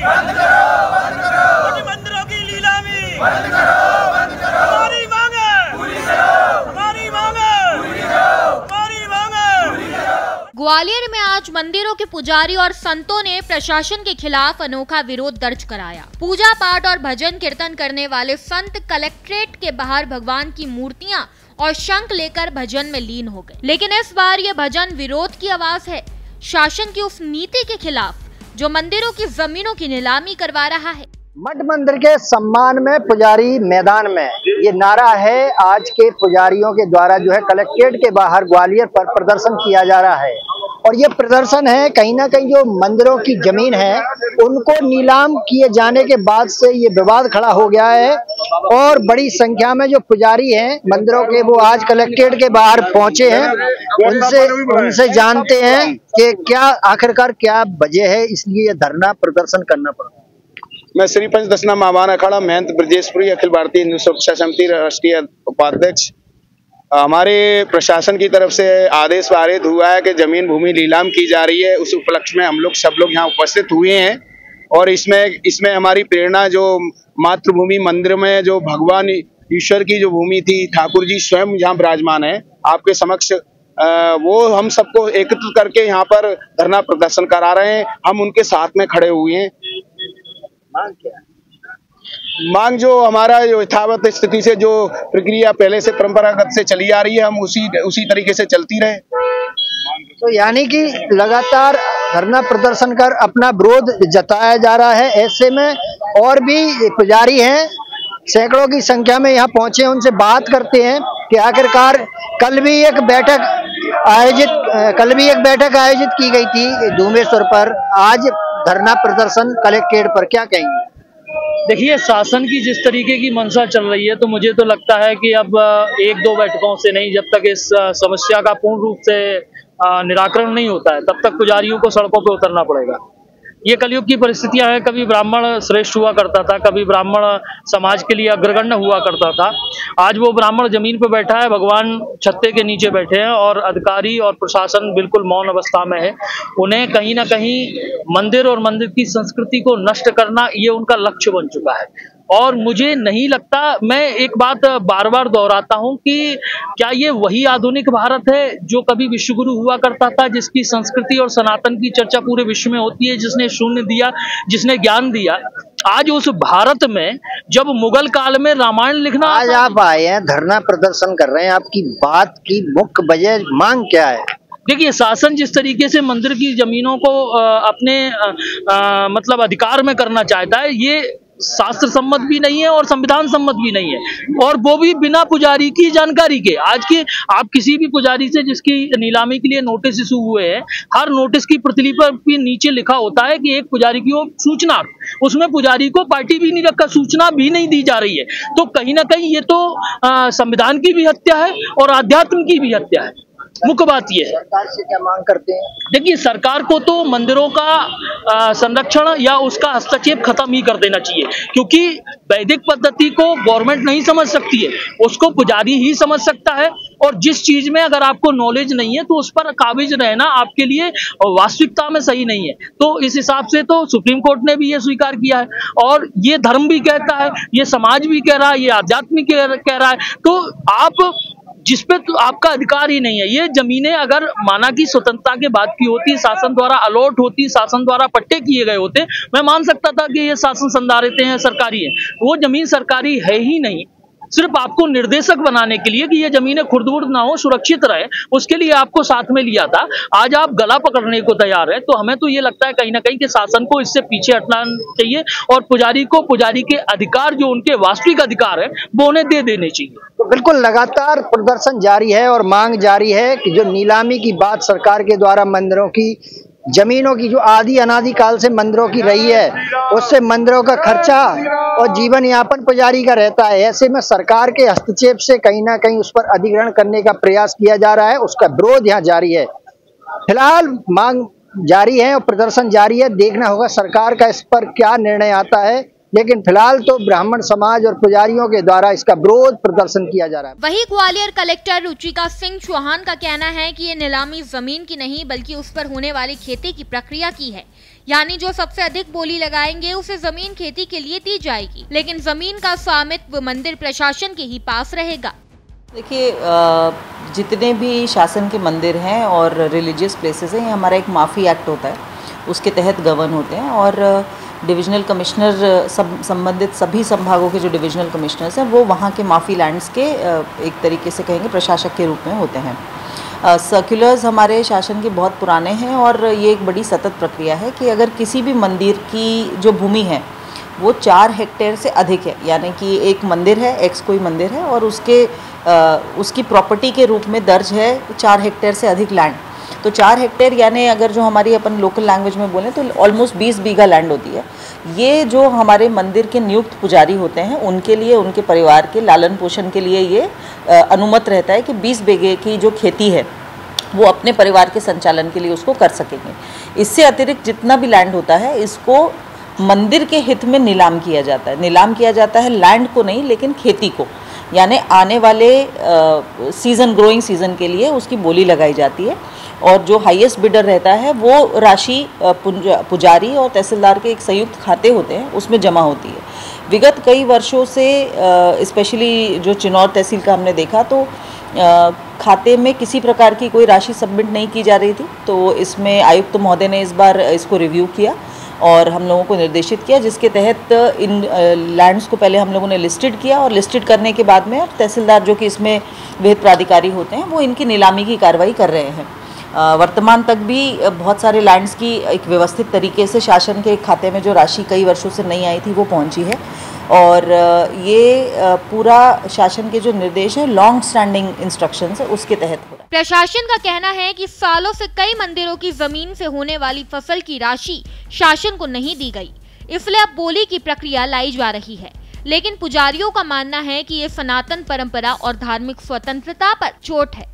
बंद करो, बंद करो। मंदिरों की नीलामी बंद करो, बंद करो। हमारी मांग है पूरी करो, हमारी मांग है पूरी करो, हमारी मांग है पूरी करो। ग्वालियर में आज मंदिरों के पुजारी और संतों ने प्रशासन के खिलाफ अनोखा विरोध दर्ज कराया। पूजा पाठ और भजन कीर्तन करने वाले संत कलेक्ट्रेट के बाहर भगवान की मूर्तियां और शंख लेकर भजन में लीन हो गए। लेकिन इस बार ये भजन विरोध की आवाज है शासन की उस नीति के खिलाफ जो मंदिरों की जमीनों की नीलामी करवा रहा है। मठ मंदिर के सम्मान में पुजारी मैदान में, ये नारा है आज के पुजारियों के द्वारा जो है कलेक्ट्रेट के बाहर ग्वालियर पर प्रदर्शन किया जा रहा है। और ये प्रदर्शन है कहीं ना कहीं जो मंदिरों की जमीन है उनको नीलाम किए जाने के बाद से ये विवाद खड़ा हो गया है। और बड़ी संख्या में जो पुजारी हैं मंदिरों के वो आज कलेक्ट्रेट के बाहर पहुंचे हैं। उनसे जानते हैं कि क्या आखिरकार क्या वजह है इसलिए ये धरना प्रदर्शन करना पड़ा। मैं श्री पंच दशना महावान अखाड़ा महंत ब्रजेशपुरी अखिल भारतीय हिंदू सुरक्षा समिति राष्ट्रीय उपाध्यक्ष। हमारे प्रशासन की तरफ से आदेश पारित हुआ है कि जमीन भूमि नीलाम की जा रही है। उस उपलक्ष्य में सब लोग यहाँ उपस्थित हुए हैं। और इसमें हमारी प्रेरणा जो मातृभूमि मंदिर में जो भगवान ईश्वर की जो भूमि थी, ठाकुर जी स्वयं जहाँ विराजमान है आपके समक्ष, वो हम सबको एकत्रित करके यहाँ पर धरना प्रदर्शन करा रहे हैं। हम उनके साथ में खड़े हुए हैं। मांग क्या है? मांग जो हमारा जो यथावत स्थिति से जो प्रक्रिया पहले से परंपरागत से चली आ रही है हम उसी तरीके से चलती रहे। तो यानी कि लगातार धरना प्रदर्शन कर अपना विरोध जताया जा रहा है। ऐसे में और भी पुजारी हैं सैकड़ों की संख्या में यहाँ पहुंचे, उनसे बात करते हैं कि आखिरकार कल भी एक बैठक आयोजित की गई थी धूमेश्वर पर, आज धरना प्रदर्शन कलेक्ट्रेट पर, क्या कहेंगे? देखिए, शासन की जिस तरीके की मंशा चल रही है तो मुझे तो लगता है कि अब एक दो बैठकों से नहीं, जब तक इस समस्या का पूर्ण रूप से निराकरण नहीं होता है तब तक पुजारियों को सड़कों पर उतरना पड़ेगा। ये कलयुग की परिस्थितियां हैं। कभी ब्राह्मण श्रेष्ठ हुआ करता था, कभी ब्राह्मण समाज के लिए अग्रगण्य हुआ करता था। आज वो ब्राह्मण जमीन पर बैठा है, भगवान छत्ते के नीचे बैठे हैं और अधिकारी और प्रशासन बिल्कुल मौन अवस्था में है। उन्हें कहीं ना कहीं मंदिर और मंदिर की संस्कृति को नष्ट करना ये उनका लक्ष्य बन चुका है। और मुझे नहीं लगता, मैं एक बात बार बार दोहराता हूं कि क्या ये वही आधुनिक भारत है जो कभी विश्वगुरु हुआ करता था, जिसकी संस्कृति और सनातन की चर्चा पूरे विश्व में होती है, जिसने शून्य दिया, जिसने ज्ञान दिया। आज उस भारत में जब मुगल काल में रामायण लिखना, आज आप आए हैं धरना प्रदर्शन कर रहे हैं, आपकी बात की मुख्य वजह मांग क्या है? देखिए, शासन जिस तरीके से मंदिर की जमीनों को अपने मतलब अधिकार में करना चाहता है, ये शास्त्र सम्मत भी नहीं है और संविधान सम्मत भी नहीं है, और वो भी बिना पुजारी की जानकारी के। आज के आप किसी भी पुजारी से जिसकी नीलामी के लिए नोटिस इशू हुए हैं, हर नोटिस की प्रतिलिपि भी नीचे लिखा होता है कि एक पुजारी की वो सूचना, उसमें पुजारी को पार्टी भी नहीं रखा, सूचना भी नहीं दी जा रही है। तो कहीं ना कहीं ये तो संविधान की भी हत्या है और आध्यात्म की भी हत्या है। मुख्य बात यह है। सरकार से क्या मांग करते हैं? देखिए, सरकार को तो मंदिरों का संरक्षण या उसका हस्तक्षेप खत्म ही कर देना चाहिए, क्योंकि वैदिक पद्धति को गवर्नमेंट नहीं समझ सकती है, उसको पुजारी ही समझ सकता है। और जिस चीज में अगर आपको नॉलेज नहीं है तो उस पर काबिज रहना आपके लिए वास्तविकता में सही नहीं है। तो इस हिसाब से तो सुप्रीम कोर्ट ने भी ये स्वीकार किया है, और ये धर्म भी कहता है, ये समाज भी कह रहा है, ये आध्यात्मिक कह रहा है। तो आप जिसपे तो आपका अधिकार ही नहीं है। ये जमीनें अगर माना कि स्वतंत्रता के बाद की होती, शासन द्वारा अलॉट होती, शासन द्वारा पट्टे किए गए होते, मैं मान सकता था कि ये शासन संधारित हैं, सरकारी है। वो जमीन सरकारी है ही नहीं, सिर्फ आपको निर्देशक बनाने के लिए कि ये जमीनें खुर्द-बुर्द ना हो, सुरक्षित रहे, उसके लिए आपको साथ में लिया था। आज आप गला पकड़ने को तैयार है। तो हमें तो ये लगता है कहीं ना कहीं कि शासन को इससे पीछे हटना चाहिए और पुजारी को पुजारी के अधिकार, जो उनके वास्तविक अधिकार है, वो उन्हें दे देने चाहिए। तो बिल्कुल लगातार प्रदर्शन जारी है और मांग जारी है कि जो नीलामी की बात सरकार के द्वारा मंदिरों की जमीनों की जो आदि अनादि काल से मंदिरों की रही है, उससे मंदिरों का खर्चा और जीवन यापन पुजारी का रहता है। ऐसे में सरकार के हस्तक्षेप से कहीं ना कहीं उस पर अधिग्रहण करने का प्रयास किया जा रहा है, उसका विरोध यहाँ जारी है। फिलहाल मांग जारी है और प्रदर्शन जारी है, देखना होगा सरकार का इस पर क्या निर्णय आता है। लेकिन फिलहाल तो ब्राह्मण समाज और पुजारियों के द्वारा इसका विरोध प्रदर्शन किया जा रहा है। वहीं ग्वालियर कलेक्टर रुचिका सिंह चौहान का कहना है कि ये नीलामी जमीन की नहीं बल्कि उस पर होने वाली खेती की प्रक्रिया की है। यानी जो सबसे अधिक बोली लगाएंगे उसे जमीन खेती के लिए दी जाएगी, लेकिन जमीन का स्वामित्व मंदिर प्रशासन के ही पास रहेगा। देखिए, जितने भी शासन के मंदिर हैं और रिलीजियस प्लेसेस हैं, ये हमारा एक माफ़ी एक्ट होता है, उसके तहत गवर्न होते हैं और डिविजनल कमिश्नर संबंधित सभी संभागों के जो डिविजनल कमिश्नर्स हैं वो वहाँ के माफ़ी लैंड्स के एक तरीके से कहेंगे प्रशासक के रूप में होते हैं। सर्कुलर्स हमारे शासन के बहुत पुराने हैं और ये एक बड़ी सतत प्रक्रिया है कि अगर किसी भी मंदिर की जो भूमि है वो 4 हेक्टेयर से अधिक है, यानी कि एक मंदिर है, एक्स कोई मंदिर है और उसकी प्रॉपर्टी के रूप में दर्ज है 4 हेक्टेयर से अधिक लैंड, तो 4 हेक्टेयर यानी अगर जो हमारी अपन लोकल लैंग्वेज में बोलें तो ऑलमोस्ट 20 बीघा लैंड होती है। ये जो हमारे मंदिर के नियुक्त पुजारी होते हैं उनके लिए, उनके परिवार के लालन पोषण के लिए ये अनुमत रहता है कि 20 बीघे की जो खेती है वो अपने परिवार के संचालन के लिए उसको कर सकेंगे। इससे अतिरिक्त जितना भी लैंड होता है इसको मंदिर के हित में नीलाम किया जाता है। नीलाम किया जाता है लैंड को नहीं, लेकिन खेती को, यानी आने वाले सीज़न, ग्रोइंग सीज़न के लिए उसकी बोली लगाई जाती है और जो हाईएस्ट बिडर रहता है वो राशि पुजारी और तहसीलदार के एक संयुक्त खाते होते हैं उसमें जमा होती है। विगत कई वर्षों से स्पेशली जो चिनौर तहसील का हमने देखा तो खाते में किसी प्रकार की कोई राशि सबमिट नहीं की जा रही थी, तो इसमें आयुक्त महोदय ने इस बार इसको रिव्यू किया और हम लोगों को निर्देशित किया, जिसके तहत इन लैंड्स को पहले हम लोगों ने लिस्टेड किया और लिस्टेड करने के बाद में तहसीलदार जो कि इसमें विहित प्राधिकारी होते हैं वो इनकी नीलामी की कार्रवाई कर रहे हैं। वर्तमान तक भी बहुत सारे लैंड्स की एक व्यवस्थित तरीके से शासन के खाते में जो राशि कई वर्षों से नहीं आई थी वो पहुंची है और ये पूरा शासन के जो निर्देश है, लॉन्ग स्टैंडिंग इंस्ट्रक्शंस है, उसके तहत हो रहा है। प्रशासन का कहना है कि सालों से कई मंदिरों की जमीन से होने वाली फसल की राशि शासन को नहीं दी गई, इसलिए अब बोली की प्रक्रिया लाई जा रही है, लेकिन पुजारियों का मानना है कि ये सनातन परंपरा और धार्मिक स्वतंत्रता पर चोट है।